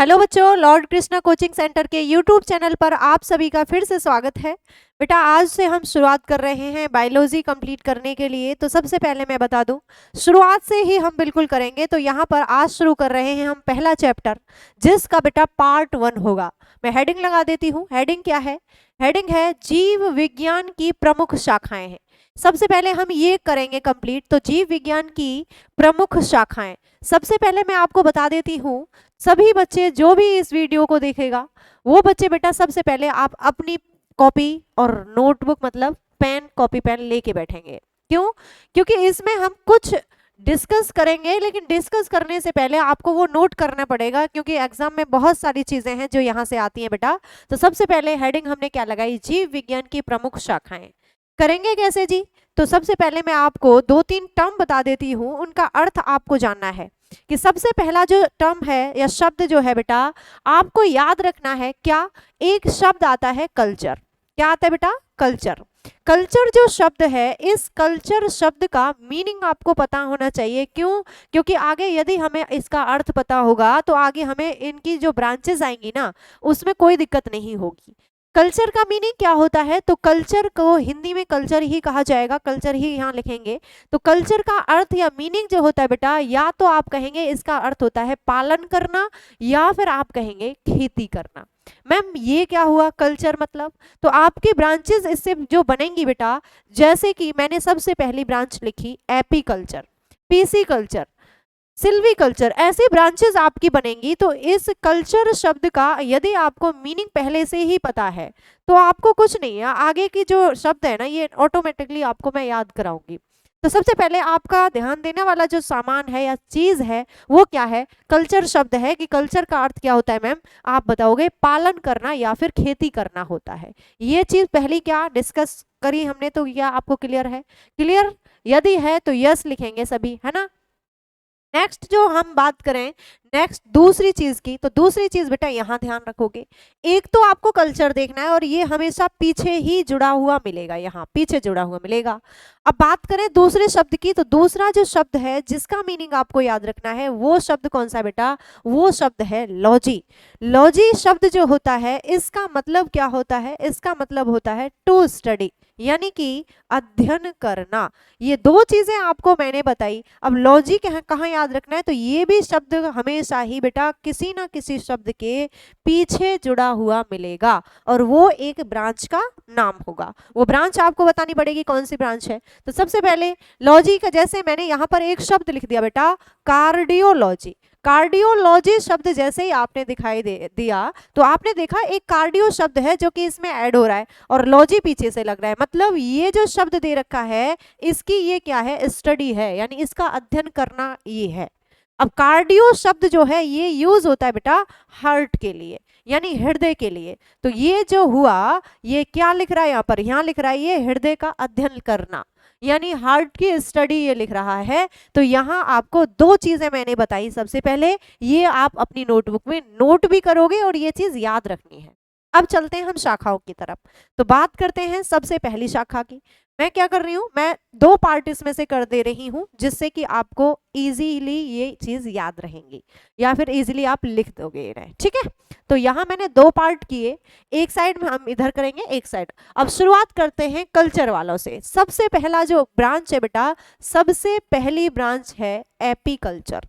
Hello बच्चों, Lord Krishna coaching centre के YouTube channel पर आप सभी का फिर से स्वागत है। बेटा आज से हम शुरुआत कर रहे हैं बायोलॉजी कंप्लीट करने के लिए। तो सबसे पहले मैं बता दूं, शुरुआत से ही हम बिल्कुल करेंगे। तो यहाँ पर आज शुरू कर रहे हैं हम पहला चैप्टर, जिसका बेटा पार्ट 1 होगा। मैं हेडिंग लगा देती हूँ। हेडिंग क्या है? हेडिंग है जीव विज्ञान की प्रमुख शाखाएं हैं। सबसे पहले हम ये करेंगे कंप्लीट। तो जीव विज्ञान की प्रमुख शाखाएं, सबसे पहले मैं आपको बता देती हूँ, सभी बच्चे जो भी इस वीडियो को देखेगा वो बच्चे बेटा सबसे पहले आप अपनी कॉपी और नोटबुक मतलब पेन कॉपी पेन लेके बैठेंगे। क्यों? क्योंकि इसमें हम कुछ डिस्कस करेंगे, लेकिन डिस्कस करने से पहले आपको वो नोट करना पड़ेगा, क्योंकि एग्जाम में बहुत सारी चीजें हैं जो यहाँ से आती हैं बेटा। तो सबसे पहले हेडिंग हमने क्या लगाई? जीव विज्ञान की प्रमुख शाखाएं। करेंगे कैसे जी? तो सबसे पहले मैं आपको 2-3 टर्म बता देती हूँ, उनका अर्थ आपको जानना है। कि सबसे पहला जो टर्म है या शब्द जो है बेटा, आपको याद रखना है क्या? एक शब्द आता है कल्चर। क्या आता है बेटा? कल्चर। कल्चर जो शब्द है, इस कल्चर शब्द का मीनिंग आपको पता होना चाहिए। क्यों? क्योंकि आगे यदि हमें इसका अर्थ पता होगा तो आगे हमें इनकी जो ब्रांचेस आएंगी ना, उसमें कोई दिक्कत नहीं होगी। कल्चर का मीनिंग क्या होता है? तो कल्चर को हिंदी में कल्चर ही कहा जाएगा, कल्चर ही यहाँ लिखेंगे। तो कल्चर का अर्थ या मीनिंग जो होता है बेटा, या तो आप कहेंगे इसका अर्थ होता है पालन करना, या फिर आप कहेंगे खेती करना। मैम ये क्या हुआ कल्चर मतलब? तो आपकी ब्रांचेस इससे जो बनेंगी बेटा, जैसे कि मैंने सबसे पहली ब्रांच लिखी एपीकल्चर, पीसी कल्चर, सिल्वीकल्चर, ऐसी ब्रांचेस आपकी बनेंगी। तो इस कल्चर शब्द का यदि आपको मीनिंग पहले से ही पता है तो आपको कुछ नहीं है, आगे की जो शब्द है ना ये ऑटोमेटिकली आपको मैं याद कराऊंगी। तो सबसे पहले आपका ध्यान देने वाला जो सामान है या चीज है वो क्या है? कल्चर शब्द है। कि कल्चर का अर्थ क्या होता है मैम? आप बताओगे पालन करना या फिर खेती करना होता है। ये चीज पहली क्या डिस्कस करी हमने, तो क्या आपको क्लियर है? क्लियर यदि है तो यस लिखेंगे सभी, है ना। नेक्स्ट जो हम बात करें नेक्स्ट दूसरी चीज की, तो दूसरी चीज बेटा यहाँ ध्यान रखोगे, एक तो आपको कल्चर देखना है और ये हमेशा पीछे ही जुड़ा हुआ मिलेगा, यहाँ पीछे जुड़ा हुआ मिलेगा। अब बात करें दूसरे शब्द की, तो दूसरा जो शब्द है जिसका मीनिंग आपको याद रखना है वो शब्द कौन सा बेटा? वो शब्द है लॉजी। लॉजी शब्द जो होता है इसका मतलब क्या होता है? इसका मतलब होता है टू स्टडी, यानी कि अध्ययन करना। ये दो चीजें आपको मैंने बताई। अब लॉजी कहाँ याद रखना है? तो ये भी शब्द हमेशा ही बेटा किसी ना किसी शब्द के पीछे जुड़ा हुआ मिलेगा और वो एक ब्रांच का नाम होगा। वो ब्रांच आपको बतानी पड़ेगी कौन सी ब्रांच है। तो सबसे पहले लॉजी का, जैसे मैंने यहाँ पर एक शब्द लिख दिया बेटा कार्डियोलॉजी। कार्डियोलॉजी शब्द जैसे ही आपने दिखाई दिया तो आपने देखा एक कार्डियो शब्द है जो कि इसमें ऐड हो रहा है और लॉजी पीछे से लग रहा है। मतलब ये जो शब्द दे रखा है इसकी ये क्या है? स्टडी है, यानी इसका अध्ययन करना ये है। अब कार्डियो शब्द जो है ये यूज होता है बेटा हार्ट के लिए, यानी हृदय के लिए। तो ये जो हुआ ये क्या लिख रहा है यहाँ पर? यहाँ लिख रहा है ये हृदय का अध्ययन करना, यानी हार्ट की स्टडी ये लिख रहा है। तो यहाँ आपको दो चीजें मैंने बताई। सबसे पहले ये आप अपनी नोटबुक में नोट भी करोगे और ये चीज याद रखनी है। अब चलते हैं हम शाखाओं की तरफ। तो बात करते हैं सबसे पहली शाखा की। मैं क्या कर रही हूँ? मैं दो पार्ट इसमें से कर दे रही हूँ जिससे कि आपको इजीली ये चीज याद रहेंगी या फिर इजीली आप लिख दोगे, ठीक है। तो यहाँ मैंने दो पार्ट किए, एक साइड में हम इधर करेंगे एक साइड। अब शुरुआत करते हैं कल्चर वालों से। सबसे पहला जो ब्रांच है बेटा, सबसे पहली ब्रांच है एपीकल्चर।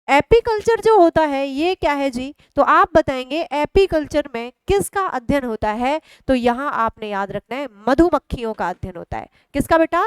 एपीकल्चर जो होता है ये क्या है जी? तो आप बताएंगे एपीकल्चर में किसका अध्ययन होता है? तो यहाँ आपने याद रखना है मधुमक्खियों का अध्ययन होता है। किसका बेटा?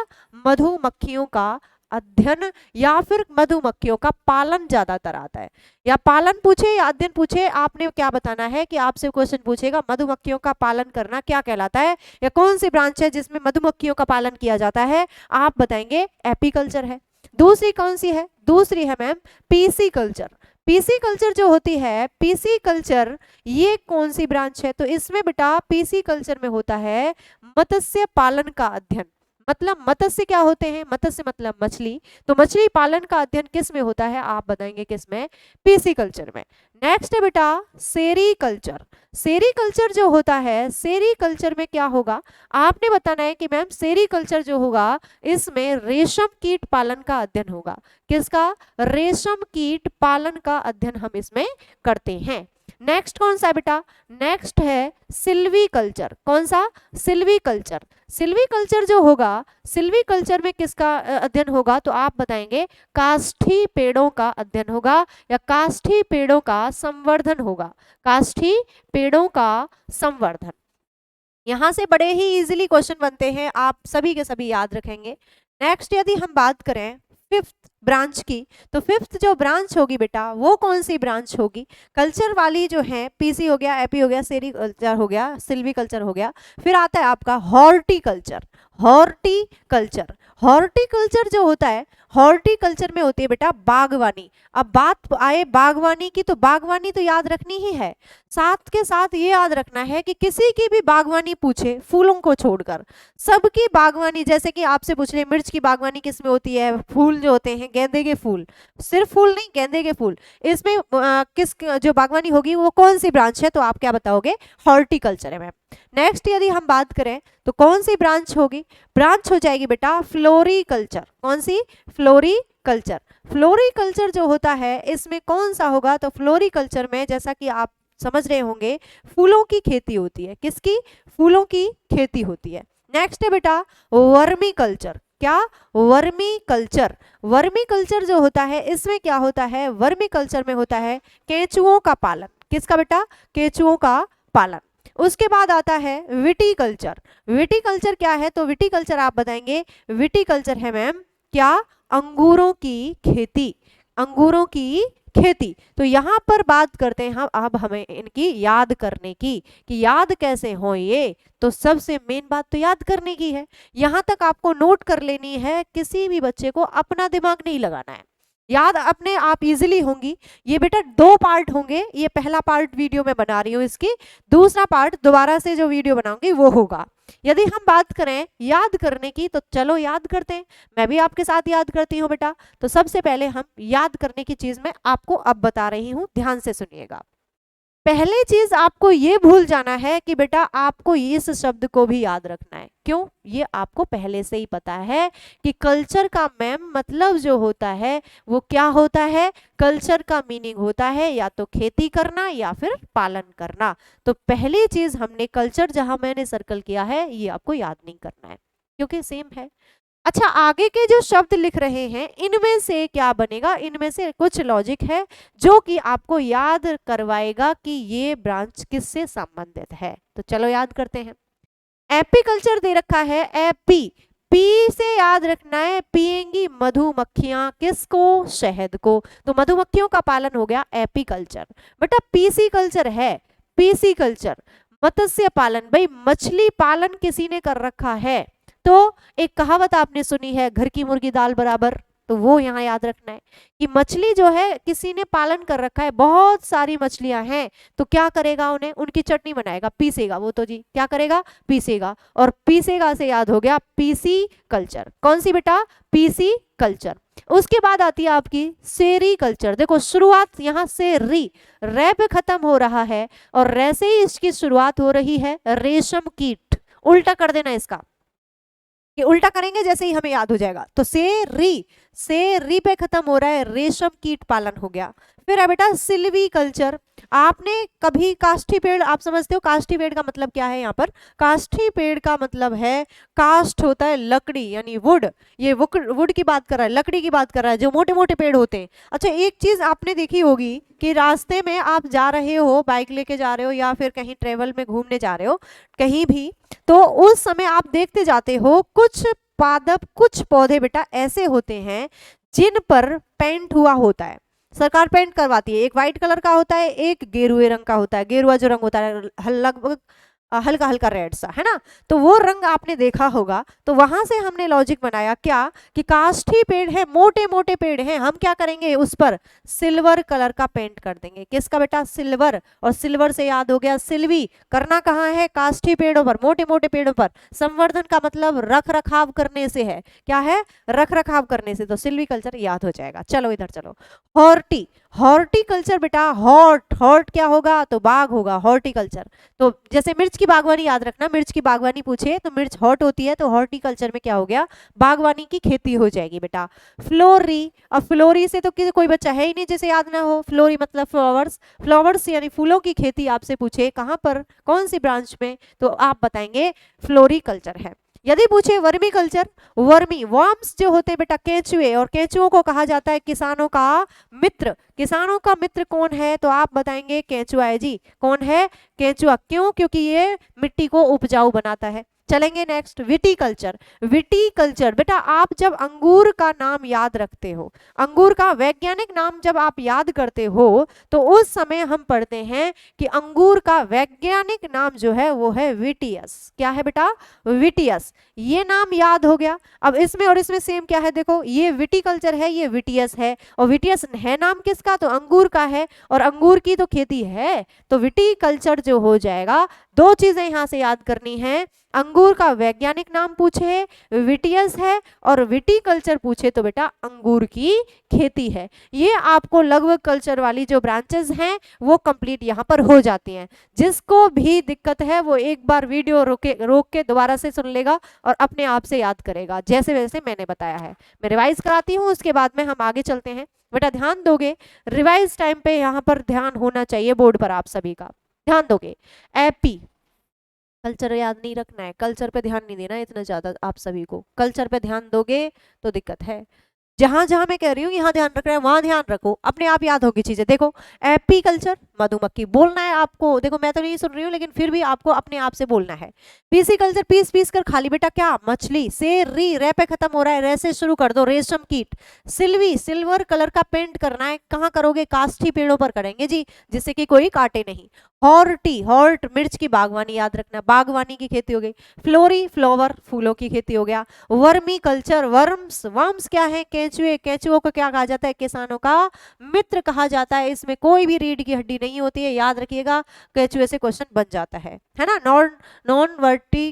मधुमक्खियों का अध्ययन या फिर मधुमक्खियों का पालन ज्यादातर आता है। या पालन पूछे या अध्ययन पूछे, आपने क्या बताना है कि आपसे क्वेश्चन पूछेगा मधुमक्खियों का पालन करना क्या कहलाता है, या कौन सी ब्रांच है जिसमें मधुमक्खियों का पालन किया जाता है? आप बताएंगे एपीकल्चर है। दूसरी कौन सी है? दूसरी है ma'am PC culture. PC culture जो होती है, पीसी कल्चर ये कौन सी ब्रांच है? तो इसमें बेटा पीसी कल्चर में होता है मत्स्य पालन का अध्ययन। मतलब मत्स्य क्या होते हैं? मत्स्य मतलब मछली। तो मछली पालन का अध्ययन किस में होता है? आप बताएंगे किस में? पीसी कल्चर में। नेक्स्ट है बेटा सेरीकल्चर। सेरीकल्चर जो होता है, सेरीकल्चर में क्या होगा? आपने बताना है कि मैम सेरीकल्चर जो होगा इसमें रेशम कीट पालन का अध्ययन होगा। किसका? रेशम कीट पालन का अध्ययन हम इसमें करते हैं। नेक्स्ट कौन सा है बेटा, नेक्स्ट है सिल्वीकल्चर। कौन सा, सिल्वीकल्चर। सिल्वीकल्चर जो होगा, सिल्वीकल्चर में किसका अध्ययन होगा, तो आप बताएंगे काष्ठी पेड़ों का अध्ययन होगा या काष्ठी पेड़ों का संवर्धन होगा, काष्ठी पेड़ों का संवर्धन। यहां से बड़े ही इजीली क्वेश्चन बनते हैं, आप सभी के सभी याद रखेंगे। नेक्स्ट यदि हम बात करें फिफ्थ ब्रांच की, तो फिफ्थ जो ब्रांच होगी बेटा वो कौन सी ब्रांच होगी, कल्चर वाली जो है, पीसी हो गया, एपी हो गया, सेरीकल्चर हो गया, सिल्वीकल्चर हो गया, फिर आता है आपका हॉर्टिकल्चर। हॉर्टिकल्चर, हॉर्टिकल्चर जो होता है, हॉर्टिकल्चर में होती है बेटा बागवानी। अब बात आए बागवानी की, तो बागवानी तो याद रखनी ही है, साथ के साथ ये याद रखना है कि किसी की भी बागवानी पूछे फूलों को छोड़कर, सबकी बागवानी, जैसे कि आपसे पूछ ले मिर्च की बागवानी किस में होती है, फूल जो होते हैं गेंदे के फूल, सिर्फ फूल नहीं गेंदे के फूल, इसमें किस जो बागवानी होगी वो कौन सी ब्रांच है, तो आप क्या बताओगे, हॉर्टिकल्चर है मैम। नेक्स्ट यदि हम बात करें तो कौन सी ब्रांच होगी, ब्रांच हो जाएगी बेटा फ्लोरिकल्चर। कौन सी, फ्लोरिकल्चर। फ्लोरिकल्चर जो होता है इसमें कौन सा होगा, तो फ्लोरिकल्चर में जैसा कि आप समझ रहे होंगे फूलों की खेती होती है, किसकी, फूलों की खेती होती है। नेक्स्ट है बेटा वर्मी कल्चर। क्या, वर्मी कल्चर। वर्मी कल्चर जो होता है इसमें क्या होता है, वर्मी कल्चर में होता है केंचुओं का पालन। किसका बेटा, केंचुओं का पालन। उसके बाद आता है विटीकल्चर। विटीकल्चर क्या है, तो विटीकल्चर आप बताएंगे, विटीकल्चर है मैम क्या, अंगूरों की खेती, अंगूरों की खेती। तो यहाँ पर बात करते हैं हम अब हमें इनकी याद करने की, कि याद कैसे हो ये, तो सबसे मेन बात तो याद करने की है। यहाँ तक आपको नोट कर लेनी है, किसी भी बच्चे को अपना दिमाग नहीं लगाना है, याद अपने आप इजीली होंगी। ये बेटा 2 पार्ट होंगे, ये पहला पार्ट वीडियो में बना रही हूँ इसकी, दूसरा पार्ट दोबारा से जो वीडियो बनाऊंगी वो होगा। यदि हम बात करें याद करने की, तो चलो याद करते हैं, मैं भी आपके साथ याद करती हूँ बेटा। तो सबसे पहले हम याद करने की चीज में आपको अब बता रही हूँ, ध्यान से सुनिएगा। पहले चीज आपको ये भूल जाना है कि बेटा आपको इस शब्द को भी याद रखना है। क्यों, ये आपको पहले से ही पता है कि कल्चर का मैम मतलब जो होता है वो क्या होता है, कल्चर का मीनिंग होता है या तो खेती करना या फिर पालन करना। तो पहली चीज हमने कल्चर जहां मैंने सर्कल किया है ये आपको याद नहीं करना है, क्योंकि सेम है। अच्छा, आगे के जो शब्द लिख रहे हैं इनमें से क्या बनेगा, इनमें से कुछ लॉजिक है जो कि आपको याद करवाएगा कि ये ब्रांच किससे संबंधित है। तो चलो याद करते हैं। एपीकल्चर दे रखा है, एपी, पी से याद रखना है, पिएंगी मधुमक्खियां किसको, शहद को, तो मधुमक्खियों का पालन हो गया एपीकल्चर। बेटा पीसी कल्चर है, पीसी कल्चर मत्स्य पालन, भाई मछली पालन किसी ने कर रखा है। तो एक कहावत आपने सुनी है, घर की मुर्गी दाल बराबर, तो वो यहाँ याद रखना है कि मछली जो है किसी ने पालन कर रखा है, बहुत सारी मछलियां हैं, तो क्या करेगा, उन्हें उनकी चटनी बनाएगा, पीसेगा, वो तो जी क्या करेगा, पीसेगा, और पीसेगा से याद हो गया पीसी कल्चर। कौन सी बेटा, पीसी कल्चर। उसके बाद आती है आपकी सेरीकल्चर। देखो शुरुआत यहाँ से री, रे पे खत्म हो रहा है और रे से ही इसकी शुरुआत हो रही है, रेशम कीट। उल्टा कर देना इसका, ये उल्टा करेंगे जैसे ही हमें याद हो जाएगा। तो से री पे खत्म हो रहा है, रेशम कीट पालन हो गया। फिर है बेटा सिल्वीकल्चर। आपने कभी काष्ठी पेड़, आप समझते हो काष्ठी पेड़ का मतलब क्या है, यहाँ पर काष्ठी पेड़ का मतलब है, काष्ठ होता है लकड़ी यानी वुड, ये वुड की बात कर रहा है, लकड़ी की बात कर रहा है, जो मोटे मोटे पेड़ होते हैं। अच्छा एक चीज आपने देखी होगी कि रास्ते में आप जा रहे हो, बाइक लेके जा रहे हो या फिर कहीं ट्रेवल में घूमने जा रहे हो कहीं भी, तो उस समय आप देखते जाते हो कुछ पादप, कुछ पौधे बेटा ऐसे होते हैं जिन पर पेंट हुआ होता है, सरकार पेंट करवाती है। एक व्हाइट कलर का होता है, एक गेरुए रंग का होता है, गेरुआ जो रंग होता है लगभग हल्का हल्का रेड सा, है ना, तो वो रंग आपने देखा होगा। तो वहां से हमने लॉजिक बनाया क्या, कि काष्ठी पेड़ है, मोटे मोटे पेड़ हैं, हम क्या करेंगे उस पर सिल्वर कलर का पेंट कर देंगे। किसका बेटा, सिल्वर, और सिल्वर से याद हो गया सिल्वी, करना कहाँ है, काष्ठी पेड़ों पर, मोटे मोटे पेड़ों पर। संवर्धन का मतलब रख रखाव करने से है, क्या है, रख रखाव करने से, तो सिल्वीकल्चर याद हो जाएगा। चलो इधर चलो, हॉर्टी, हॉर्टिकल्चर बेटा, हॉर्ट, हॉर्ट क्या होगा, तो बाग होगा, हॉर्टिकल्चर। तो जैसे मिर्च की बागवानी याद रखना, मिर्च की बागवानी पूछे तो मिर्च हॉट होती है तो हॉर्टिकल्चर में क्या हो गया, बागवानी की खेती हो जाएगी बेटा। फ्लोरी, अब फ्लोरी से तो कोई बच्चा है ही नहीं जिसे याद ना हो, फ्लोरी मतलब फ्लावर्स, फ्लावर्स यानी फूलों की खेती आपसे पूछे कहाँ पर, कौन सी ब्रांच में, तो आप बताएंगे फ्लोरिकल्चर है। यदि पूछे वर्मी कल्चर, वर्मी वर्म्स जो होते हैं बेटा केंचुए, और केंचुओं को कहा जाता है किसानों का मित्र, किसानों का मित्र कौन है, तो आप बताएंगे केंचुआ है जी। कौन है, केंचुआ। क्यों, क्योंकि ये मिट्टी को उपजाऊ बनाता है। चलेंगे नेक्स्ट, विटीकल्चर। विटीकल्चर बेटा आप जब अंगूर का नाम याद रखते हो, अंगूर का वैज्ञानिक नाम जब आप याद करते हो तो उस समय हम पढ़ते हैं कि अंगूर का वैज्ञानिक नाम जो है वो है विटियस। क्या है बेटा, विटियस। ये नाम याद हो गया। अब इसमें और इसमें सेम क्या है, देखो ये विटीकल्चर है, ये विटियस है, और विटियस है नाम किसका, तो अंगूर का है, और अंगूर की तो खेती है, तो विटीकल्चर जो हो जाएगा। दो चीजें यहां से याद करनी है, अंगूर का वैज्ञानिक नाम पूछे विटियस है, और विटीकल्चर पूछे तो बेटा अंगूर की खेती है। ये आपको लगभग कल्चर वाली जो ब्रांचेस हैं वो कंप्लीट यहाँ पर हो जाती हैं। जिसको भी दिक्कत है वो एक बार वीडियो रोक के दोबारा से सुन लेगा और अपने आप से याद करेगा जैसे वैसे मैंने बताया है। मैं रिवाइज कराती हूँ, उसके बाद में हम आगे चलते हैं। बेटा ध्यान दोगे, रिवाइज टाइम पे यहाँ पर ध्यान होना चाहिए बोर्ड पर, आप सभी का ध्यान दोगे। एपी, कल्चर याद नहीं रखना है, कल्चर पे ध्यान नहीं देना इतना ज्यादा, आप सभी को कल्चर पे ध्यान दोगे तो दिक्कत है। जहां जहां मैं कह रही हूँ यहाँ ध्यान रखना है वहां ध्यान रखो, अपने आप याद होगी चीजें। देखो एपी कल्चर, मधुमक्खी बोलना है आपको, देखो मैं तो नहीं सुन रही हूँ लेकिन फिर भी आपको अपने आप से बोलना है। पीसी कल्चर, पीस पीस कर खाली बेटा क्या, मछली। से री, रे पे खत्म हो रहा है, रे से शुरू कर दो, रेशम कीट। सिल्वी, सिल्वर कलर का पेंट करना है, कहाँ करोगे, काष्ठी पेड़ों पर करेंगे जी, जिससे कि कोई काटे नहीं। हॉर्टी, हॉर्ट मिर्च की बागवानी याद रखना, बागवानी की खेती हो गई। फ्लोरी, फ्लावर फूलों की खेती हो गया। वर्मी कल्चर, वर्म्स, वर्म्स क्या है, केंचुए, केंचुओं को क्या कहा जाता है, किसानों का मित्र कहा जाता है। इसमें कोई भी रीढ़ की हड्डी नहीं होती है, याद रखिएगा, केंचुए से क्वेश्चन बन जाता है ना। नॉन वर्टी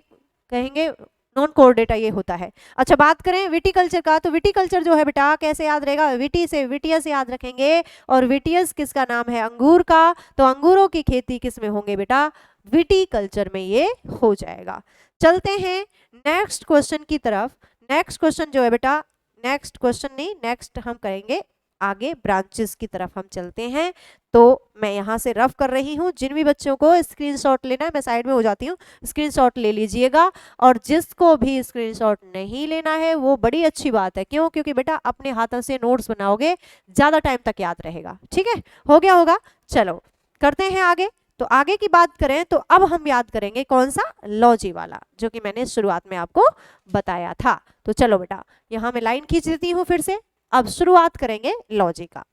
कहेंगे, नॉन कोऑर्डिनेटा ये होता है। अच्छा बात करें विटीकल्चर का, तो विटीकल्चर जो है बेटा कैसे याद रहेगा, विटी से विटियस याद रखेंगे, और विटियस किसका नाम है, अंगूर का, तो अंगूरों की खेती किस में होंगे बेटा, विटीकल्चर में ये हो जाएगा। चलते हैं नेक्स्ट क्वेश्चन की तरफ। नेक्स्ट क्वेश्चन जो है बेटा, नेक्स्ट क्वेश्चन नहीं, नेक्स्ट हम करेंगे आगे ब्रांचेस की तरफ हम चलते हैं। तो मैं यहाँ से रफ कर रही हूँ, जिन भी बच्चों को स्क्रीनशॉट लेना है मैं साइड में हो जाती हूँ, स्क्रीनशॉट ले लीजिएगा, और जिसको भी स्क्रीनशॉट नहीं लेना है वो बड़ी अच्छी बात है। क्यों, क्योंकि बेटा अपने हाथों से नोट्स बनाओगे ज्यादा टाइम तक याद रहेगा। ठीक है, हो गया होगा। चलो करते हैं आगे। तो आगे की बात करें तो अब हम याद करेंगे कौन सा, लॉजी वाला, जो कि मैंने शुरुआत में आपको बताया था। तो चलो बेटा यहाँ मैं लाइन खींच देती हूँ फिर से। अब शुरुआत करेंगे लॉजी का।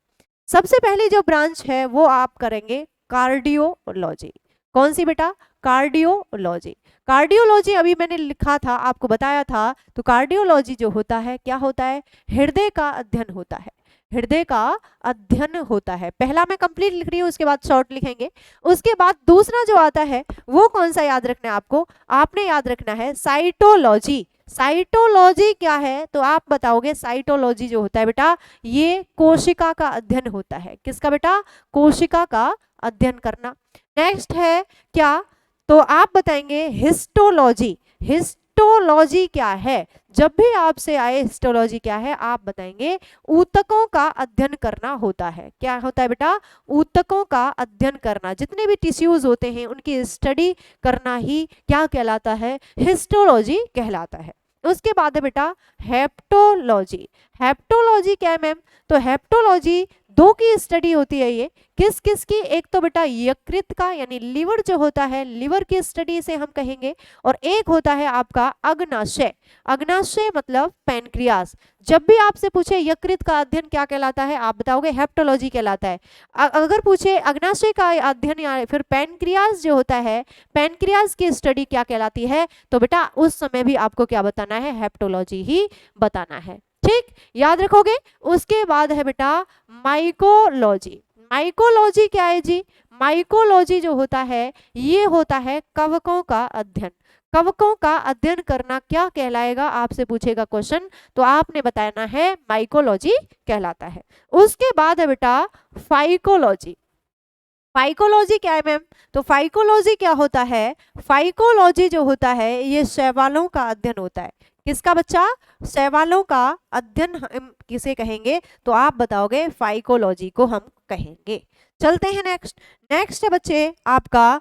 सबसे पहली जो ब्रांच है वो आप करेंगे कार्डियोलॉजी। कौन सी बेटा, कार्डियोलॉजी। कार्डियोलॉजी अभी मैंने लिखा था, आपको बताया था। तो कार्डियोलॉजी जो होता है क्या होता है, हृदय का अध्ययन होता है, हृदय का अध्ययन होता है। पहला मैं कंप्लीट लिख रही हूँ, उसके बाद शॉर्ट लिखेंगे। उसके बाद दूसरा जो आता है वो कौन सा याद रखना है आपको, आपने याद रखना है साइटोलॉजी। साइटोलॉजी क्या है तो आप बताओगे, साइटोलॉजी जो होता है बेटा ये कोशिका का अध्ययन होता है। किसका बेटा, कोशिका का अध्ययन करना। नेक्स्ट है क्या, तो आप बताएंगे हिस्टोलॉजी। हिस्टोलॉजी क्या है, जब भी आपसे आए हिस्टोलॉजी क्या है आप बताएंगे, ऊतकों का अध्ययन करना होता है। क्या होता है बेटा, ऊतकों का अध्ययन करना, जितने भी टिश्यूज होते हैं उनकी स्टडी करना ही क्या कहलाता है, हिस्टोलॉजी कहलाता है। उसके बाद है बेटा हेप्टोलॉजी। हेप्टोलॉजी क्या है मैम, तो हेप्टोलॉजी दो की स्टडी होती है। ये किस किस की, एक तो बेटा यकृत का यानी लिवर जो होता है, लिवर की स्टडी से हम कहेंगे, और एक होता है आपका अग्नाशय। अग्नाशय मतलब पैनक्रियास। जब भी आपसे पूछे यकृत का अध्ययन क्या कहलाता है आप बताओगे हेप्टोलॉजी कहलाता है। अगर पूछे अग्नाशय का अध्ययन या फिर पैनक्रियास जो होता है, पैनक्रियास की स्टडी क्या कहलाती है, तो बेटा उस समय भी आपको क्या बताना है, हेप्टोलॉजी ही बताना है। ठीक, याद रखोगे। उसके बाद है बेटा माइकोलॉजी। माइकोलॉजी क्या है जी, माइकोलॉजी जो होता है ये होता है कवकों का अध्ययन। कवकों का अध्ययन करना क्या कहलाएगा, आपसे पूछेगा क्वेश्चन, तो आपने बताना है माइकोलॉजी कहलाता है। उसके बाद है बेटा फाइकोलॉजी। फाइकोलॉजी क्या है मैम? तो फाइकोलॉजी क्या होता है? फाइकोलॉजी जो होता है ये शैवालों का अध्ययन होता है। किसका बच्चा? शैवालों का अध्ययन हम किसे कहेंगे? तो आप बताओगे फाइकोलॉजी को हम कहेंगे। चलते हैं नेक्स्ट। नेक्स्ट है बच्चे आपका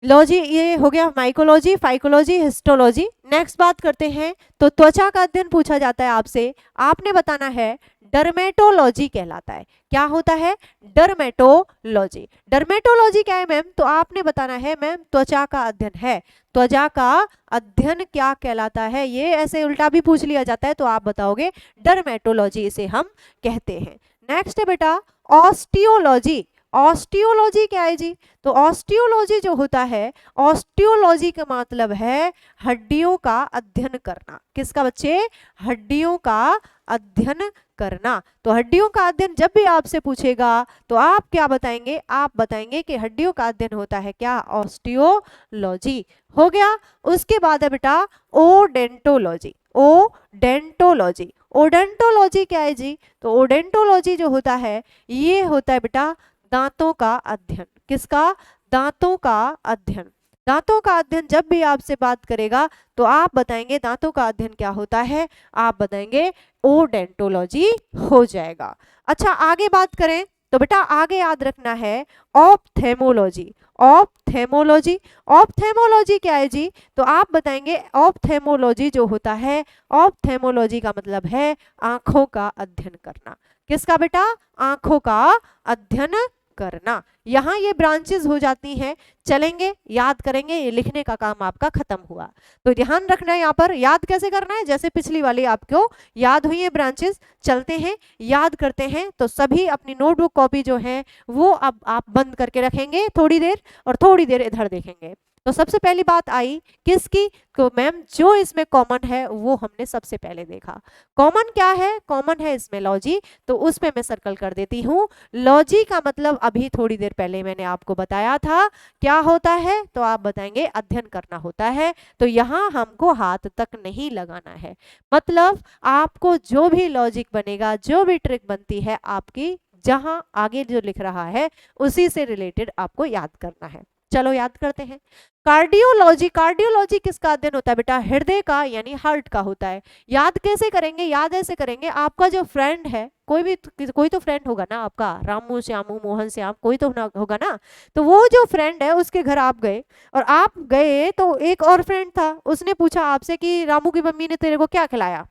लॉजी, ये हो गया माइकोलॉजी, फाइकोलॉजी, हिस्टोलॉजी। नेक्स्ट बात करते हैं तो त्वचा का अध्ययन पूछा जाता है आपसे, आपने बताना है डर्मेटोलॉजी कहलाता है। क्या होता है? डर्मेटोलॉजी। डर्मेटोलॉजी क्या है मैम? तो आपने बताना है मैम त्वचा का अध्ययन है। त्वचा का अध्ययन क्या कहलाता है? ये ऐसे उल्टा भी पूछ लिया जाता है तो आप बताओगे डर्मेटोलॉजी इसे हम कहते हैं। नेक्स्ट है बेटा ऑस्टियोलॉजी। ऑस्टियोलॉजी क्या है जी? तो ऑस्टियोलॉजी जो होता है, ऑस्टियोलॉजी का मतलब है हड्डियों का अध्ययन करना। किसका बच्चे? हड्डियों का अध्ययन करना। तो हड्डियों का अध्ययन जब भी आपसे पूछेगा तो आप क्या बताएंगे? आप बताएंगे कि हड्डियों का अध्ययन होता है क्या? ऑस्टियोलॉजी। हो गया। उसके बाद है बेटा ओडेंटोलॉजी। ओडेंटोलॉजी। ओडेंटोलॉजी क्या है जी? तो ओडेंटोलॉजी जो होता है ये होता है बेटा दांतों का अध्ययन। किसका? दांतों का अध्ययन। दांतों का अध्ययन जब भी आपसे बात करेगा तो आप बताएंगे दांतों का अध्ययन क्या होता है? आप बताएंगे ओडेंटोलॉजी हो जाएगा। अच्छा आगे बात करें तो बेटा आगे याद रखना है ऑप्थेमोलॉजी। ऑप्थेमोलॉजी। ऑप्थेमोलॉजी क्या है जी? तो आप बताएंगे ऑप्थेमोलॉजी जो होता है, ऑप्थेमोलॉजी का मतलब है आंखों का अध्ययन करना। किसका बेटा? आंखों का अध्ययन करना। यहाँ ये ब्रांचेस हो जाती हैं, चलेंगे याद करेंगे, ये लिखने का काम आपका खत्म हुआ। तो ध्यान रखना है यहाँ पर याद कैसे करना है, जैसे पिछली वाली आपको याद हुई है ब्रांचेस। चलते हैं याद करते हैं। तो सभी अपनी नोटबुक कॉपी जो है वो अब आप बंद करके रखेंगे थोड़ी देर, और थोड़ी देर इधर देखेंगे। तो सबसे पहली बात आई किसकी? तो मैम जो इसमें कॉमन है वो हमने सबसे पहले देखा। कॉमन क्या है? कॉमन है इसमें लॉजी, तो उसमें मैं सर्कल कर देती हूँ। लॉजी का मतलब अभी थोड़ी देर पहले मैंने आपको बताया था क्या होता है, तो आप बताएंगे अध्ययन करना होता है। तो यहाँ हमको हाथ तक नहीं लगाना है, मतलब आपको जो भी लॉजिक बनेगा, जो भी ट्रिक बनती है आपकी, जहां आगे जो लिख रहा है उसी से रिलेटेड आपको याद करना है। चलो याद करते हैं। कार्डियोलॉजी। कार्डियोलॉजी किसका अध्ययन होता है बेटा? हृदय का, यानी हार्ट का होता है। याद कैसे करेंगे? याद ऐसे करेंगे, आपका जो फ्रेंड है, कोई तो फ्रेंड होगा ना आपका, रामू श्यामू मोहन श्याम, कोई तो होगा ना। तो वो जो फ्रेंड है उसके घर आप गए, और आप गए तो एक और फ्रेंड था, उसने पूछा आपसे कि रामू की मम्मी ने तेरे को क्या खिलाया,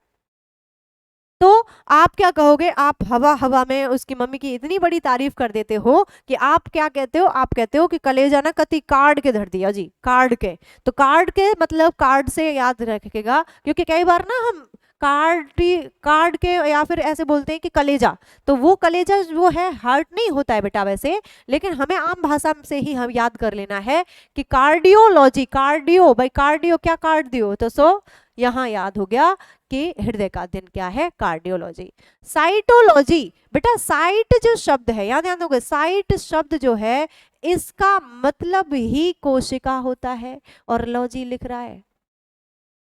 तो आप क्या कहोगे? आप हवा हवा में उसकी मम्मी की इतनी बड़ी तारीफ कर देते हो कि आप क्या कहते हो? आप कहते हो कि कलेजा ना कति काट के धर दिया जी, काट के। तो काट के मतलब कार्ड से याद रखेगा, क्योंकि कई बार ना हम कार्ड के या फिर ऐसे बोलते हैं कि कलेजा, तो वो कलेजा वो है हार्ट नहीं होता है बेटा वैसे, लेकिन हमें आम भाषा से ही हम याद कर लेना है कि कार्डियोलॉजी। कार्डियो भाई, कार्डियो क्या काट दियो, तो सो यहाँ याद हो गया कि हृदय का अध्ययन क्या है? कार्डियोलॉजी। साइटोलॉजी। बेटा साइट जो शब्द है, याद होगा, साइट शब्द जो है इसका मतलब ही कोशिका होता है, और लॉजी लिख रहा है।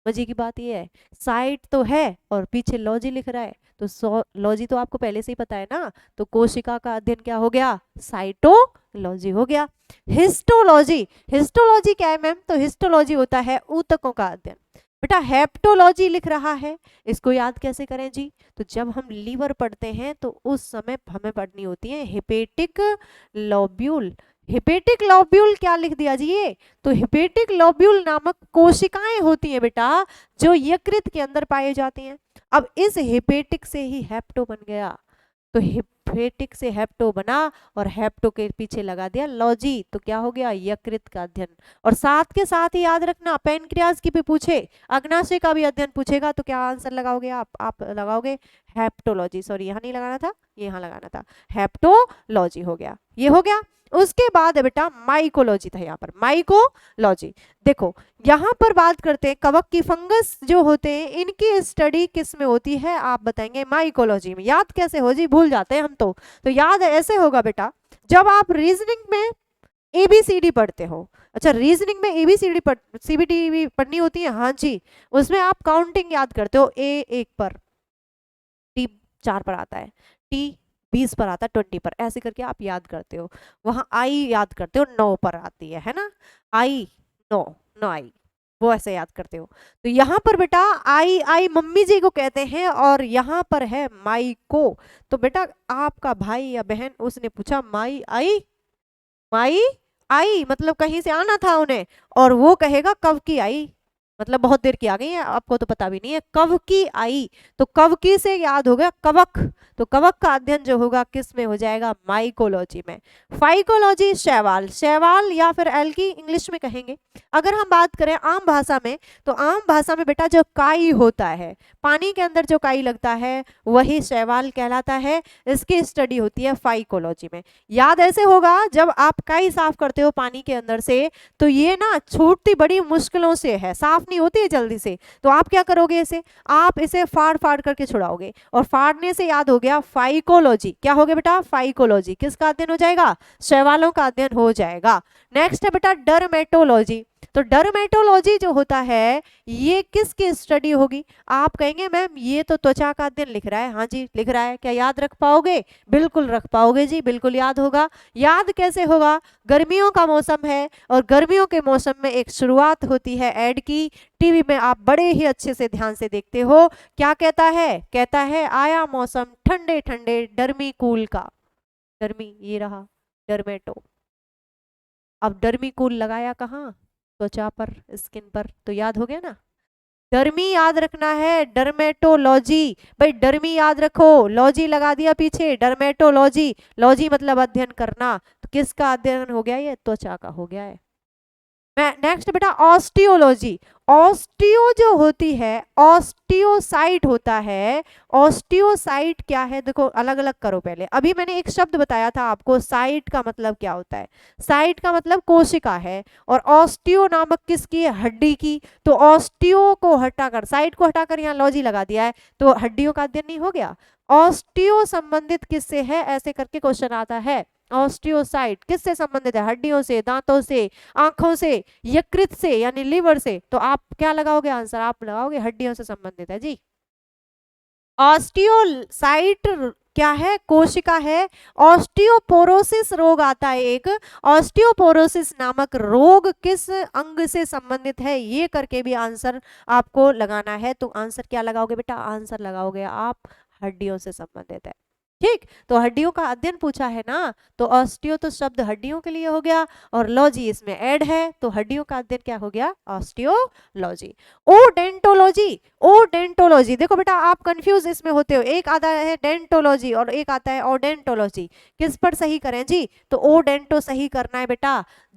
मजे की बात ये है, साइट तो है और पीछे लॉजी लिख रहा है, तो लॉजी तो आपको पहले से ही पता है ना, तो कोशिका का अध्ययन क्या हो गया? साइटोलॉजी हो गया। हिस्टोलॉजी। हिस्टोलॉजी क्या है मैम? तो हिस्टोलॉजी होता है ऊतकों का अध्ययन। बेटा हेप्टोलॉजी लिख रहा है, इसको याद कैसे करें जी? तो जब हम लीवर पढ़ते हैं तो उस समय हमें पढ़नी होती है हेपेटिक लॉब्यूल। हेपेटिक लॉब्यूल क्या लिख दिया जी ये? तो हेपेटिक लॉब्यूल नामक कोशिकाएं होती हैं बेटा जो यकृत के अंदर पाई जाती हैं। अब इस हेपेटिक से ही हेप्टो बन गया, तो हेपेटिक से हेप्टो बना और हेप्टो के पीछे लगा दिया लॉजी, तो क्या हो गया? यकृत का अध्ययन। और साथ के साथ ही याद रखना पैनक्रियाज की भी पूछे, अग्नाशय का भी अध्ययन पूछेगा तो क्या आंसर लगाओगे आप लगाओगे हेप्टोलॉजी। सॉरी यहाँ नहीं लगाना था, ये यहाँ लगाना था, हेप्टोलॉजी हो गया। ये हो गया। उसके बाद है बेटा माइकोलॉजी था, यहाँ पर माइकोलॉजी। देखो यहाँ पर बात करते हैं कवक की फंगस जो होते हैं इनकी स्टडी किस में होती है? आप बताएंगे माइकोलॉजी में। याद कैसे हो जी? भूल जाते हैं हम तो याद ऐसे होगा बेटा, जब आप रीजनिंग में ABCD पढ़ते हो। अच्छा रीजनिंग में ABCD CBT पढ़नी होती है, हाँ जी, उसमें आप काउंटिंग याद करते हो, A 1 पर, T 4 पर आता है, T 20 पर आता है 20 पर, ऐसे करके आप याद करते हो। वहां आई याद करते हो 9 पर आती है ना, आई 9, 9 आई, वो ऐसे याद करते हो। तो यहाँ पर बेटा आई आई मम्मी जी को कहते हैं और यहाँ पर है माई को। तो बेटा आपका भाई या बहन उसने पूछा माई आई, माई आई मतलब कहीं से आना था उन्हें, और वो कहेगा कब की आई, मतलब बहुत देर की आ गई है, आपको तो पता भी नहीं है कब की आई। तो कब की से याद हो गया कवक, तो कवक का अध्ययन जो होगा किस में हो जाएगा, माइकोलॉजी में। फाइकोलॉजी शैवाल, शैवाल या फिर एल्गी इंग्लिश में कहेंगे। अगर हम बात करें आम भाषा में, तो आम भाषा में बेटा जो काई होता है, पानी के अंदर जो काई लगता है वही शैवाल कहलाता है। इसकी स्टडी होती है फाइकोलॉजी में। याद ऐसे होगा जब आप काई साफ करते हो पानी के अंदर से, तो ये ना छूटती बड़ी मुश्किलों से है, साफ नहीं होती है जल्दी से। तो आप क्या करोगे, इसे आप इसे फाड़ फाड़ करके छुड़ाओगे, और फाड़ने से याद हो गया फाइकोलॉजी। क्या हो गया बेटा, फाइकोलॉजी। किसका अध्ययन हो जाएगा, शैवालों का अध्ययन हो जाएगा। नेक्स्ट है बेटा डर्मेटोलॉजी। तो डर्मेटोलॉजी जो होता है ये किसकी स्टडी होगी। आप कहेंगे मैम ये तो त्वचा का अध्ययन लिख रहा है। हाँ जी लिख रहा है, क्या याद रख पाओगे, बिल्कुल रख पाओगे जी, बिल्कुल याद होगा। याद कैसे होगा, गर्मियों का मौसम है और गर्मियों के मौसम में एक शुरुआत होती है ऐड की, टीवी में आप बड़े ही अच्छे से ध्यान से देखते हो। क्या कहता है, कहता है आया मौसम ठंडे ठंडे डर्मी कूल का, डर्मी ये रहा डर्मेटो। अब डर्मी कूल लगाया कहाँ, त्वचा पर, स्किन पर, तो याद हो गया ना। डर्मी याद रखना है, डर्मेटोलॉजी, भाई डर्मी याद रखो, लॉजी लगा दिया पीछे, डर्मेटोलॉजी, लॉजी मतलब अध्ययन करना। तो किसका अध्ययन हो गया, ये त्वचा का हो गया है। नेक्स्ट बेटा ऑस्टियोलॉजी। ऑस्टियो जो होती है, ऑस्टियोसाइट होता है। ऑस्टियोसाइट क्या है, देखो अलग अलग करो पहले। अभी मैंने एक शब्द बताया था आपको, साइट का मतलब क्या होता है, साइट का मतलब कोशिका है, और ऑस्टियो नामक किसकी है, हड्डी की। तो ऑस्टियो को हटाकर, साइट को हटाकर यहाँ लॉजी लगा दिया है, तो हड्डियों का अध्ययन नहीं हो गया। ऑस्टियो संबंधित किससे है, ऐसे करके क्वेश्चन आता है। ऑस्टियोसाइट किससे संबंधित है, हड्डियों से, दांतों से, आंखों से, यकृत से यानी लिवर से। तो आप क्या लगाओगे आंसर, आप लगाओगे हड्डियों से संबंधित है जी। ऑस्टियोसाइट क्या है, कोशिका है। ऑस्टियोपोरोसिस रोग आता है एक, ऑस्टियोपोरोसिस नामक रोग किस अंग से संबंधित है, ये करके भी आंसर आपको लगाना है। तो आंसर क्या लगाओगे बेटा, आंसर लगाओगे आप हड्डियों से संबंधित है। ठीक, तो हड्डियों का अध्ययन पूछा है ना, तो ऑस्टियो तो शब्द हड्डियों के लिए हो गया, और लॉजी इसमें ऐड है, तो हड्डियों का अध्ययन क्या हो गया, ऑस्टियोलॉजी। ओडेंटोलॉजी, ओडेंटोलॉजी देखो बेटा आप कंफ्यूज इसमें होते हो, एक आता है डेंटोलॉजी और एक आता है ओडेंटोलॉजी, किस पर सही करें जी, तो ओडेंटो सही करना है बेटा।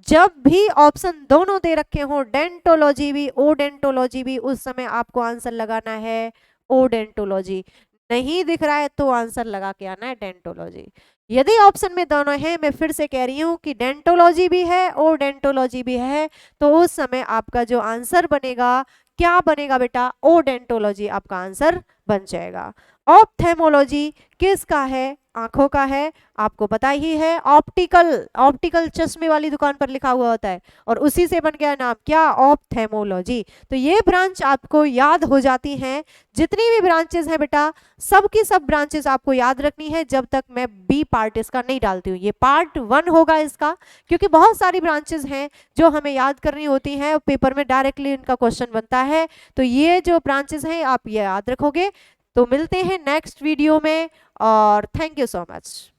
जब भी ऑप्शन दोनों दे रखे हो, डेंटोलॉजी भी ओडेंटोलॉजी भी, उस समय आपको आंसर लगाना है ओडेंटोलॉजी। नहीं दिख रहा है तो आंसर लगा के आना है डेंटोलॉजी। यदि ऑप्शन में दोनों है, मैं फिर से कह रही हूं कि डेंटोलॉजी भी है और डेंटोलॉजी भी है, तो उस समय आपका जो आंसर बनेगा क्या बनेगा बेटा, ओडेंटोलॉजी आपका आंसर बन जाएगा। ऑप्थेमोलॉजी किसका है, आंखों का है, आपको पता ही है। ऑप्टिकल, ऑप्टिकल चश्मे वाली दुकान पर लिखा हुआ होता है, और उसी से बन गया नाम क्या, ऑप्थेमोलॉजी। तो ये ब्रांच आपको याद हो जाती हैं। जितनी भी ब्रांचेस हैं बेटा, सब की सब ब्रांचेस आपको याद रखनी है जब तक मैं बी पार्ट इसका नहीं डालती हूँ। ये पार्ट 1 होगा इसका, क्योंकि बहुत सारी ब्रांचेस हैं जो हमें याद करनी होती हैं, पेपर में डायरेक्टली इनका क्वेश्चन बनता है। तो ये जो ब्रांचेस हैं आप ये याद रखोगे। तो मिलते हैं नेक्स्ट वीडियो में, और थैंक यू सो मच।